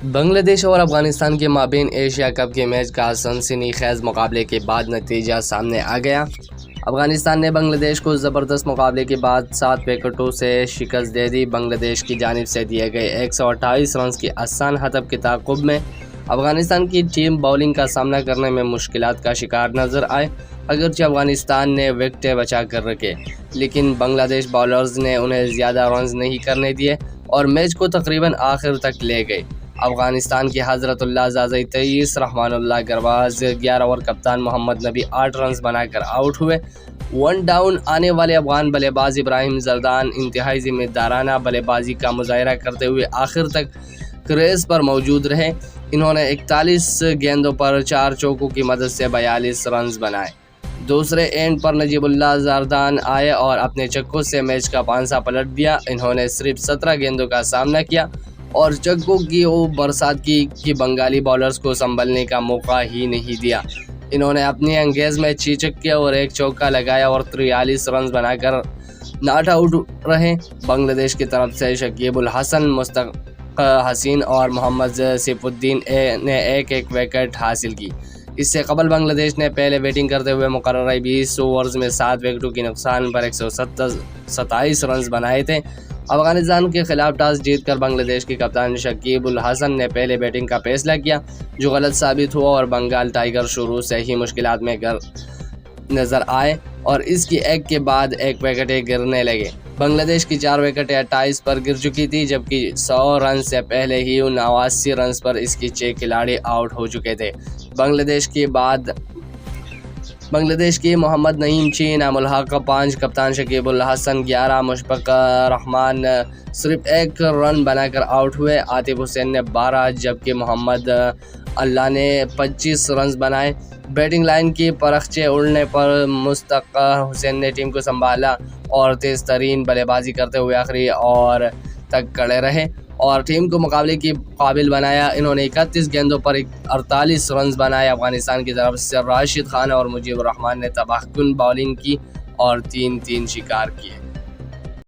بنگلہ دیش اور افغانستان کے مابین ایشیا کپ کے میچ کا سنسنی خیز مقابلے کے بعد نتیجہ سامنے آ گیا۔ افغانستان نے بنگلہ دیش کو زبردست مقابلے کے بعد 7 وکٹوں سے شکست دے دی۔ بنگلہ دیش کی جانب سے دیے گئے 128 رنز کی آسان ہدف کے تعاقب میں افغانستان کی ٹیم باؤلنگ کا سامنا کرنے میں مشکلات کا شکار نظر آئے۔ اگرچہ افغانستان نے وکٹیں بچا کر رکھے، لیکن بنگلہ دیش باؤلرز نے انہیں زیادہ رنز نہیں کرنے دیے اور میچ کو تقریباً آخر تک لے گئے۔ افغانستان کے حضرت اللہ زازئی 23، رحمان اللہ گرواز 11 اور کپتان محمد نبی 8 رنز بنا کر آؤٹ ہوئے۔ 1 ڈاؤن آنے والے افغان بلے باز ابراہیم زردان انتہائی ذمہ دارانہ بلے بازی کا مظاہرہ کرتے ہوئے آخر تک کریز پر موجود رہے۔ انہوں نے 41 گیندوں پر 4 چوکوں کی مدد سے 42 رنز بنائے۔ دوسرے اینڈ پر نجیب اللہ زردان آئے اور اپنے چھکوں سے میچ کا پانسا پلٹ دیا۔ انہوں نے صرف 17 گیندوں کا سامنا کیا اور چھکوں کی برسات کی بنگالی باؤلرز کو سنبھلنے کا موقع ہی نہیں دیا۔ انہوں نے اپنی انگیز میں 6 چھکے اور 1 چوکا لگایا اور 43 رنز بنا کر ناٹ آؤٹ رہے۔ بنگلہ دیش کی طرف سے شکیب الحسن، مشتاق حسین اور محمد سیف الدین نے 1-1 وکٹ حاصل کی۔ اس سے قبل بنگلہ دیش نے پہلے بیٹنگ کرتے ہوئے مقررہ 20 اوورز میں 7 وکٹوں کی نقصان پر 127 رنز بنائے تھے۔ افغانستان کے خلاف ٹاس جیت کر بنگلہ دیش کے کپتان شکیب الحسن نے پہلے بیٹنگ کا فیصلہ کیا، جو غلط ثابت ہوا اور بنگال ٹائیگر شروع سے ہی مشکلات میں نظر آئے اور اس کی ایک کے بعد ایک وکٹیں گرنے لگے۔ بنگلہ دیش کی 4 وکٹیں 28 پر گر چکی تھی، جبکہ 100 رن سے پہلے ہی 89 رنز پر اس کی 6 کھلاڑی آؤٹ ہو چکے تھے۔ بنگلہ دیش کی محمد نعیم 6، انعام الحق 5، کپتان شکیب الحسن 11، مشفق رحمان صرف 1 رن بنا کر آؤٹ ہوئے۔ عاطف حسین نے 12 جبکہ محمد اللہ نے 25 رنز بنائے۔ بیٹنگ لائن کی پرخچے اڑنے پر مشتاق حسین نے ٹیم کو سنبھالا اور تیز ترین بلے بازی کرتے ہوئے آخری اوور تک کڑے رہے اور ٹیم کو مقابلے کی قابل بنایا۔ انہوں نے 31 گیندوں پر 48 رنز بنائے۔ افغانستان کی طرف سے راشد خان اور مجیب الرحمان نے تباہ کن باؤلنگ کی اور 3 شکار کیے۔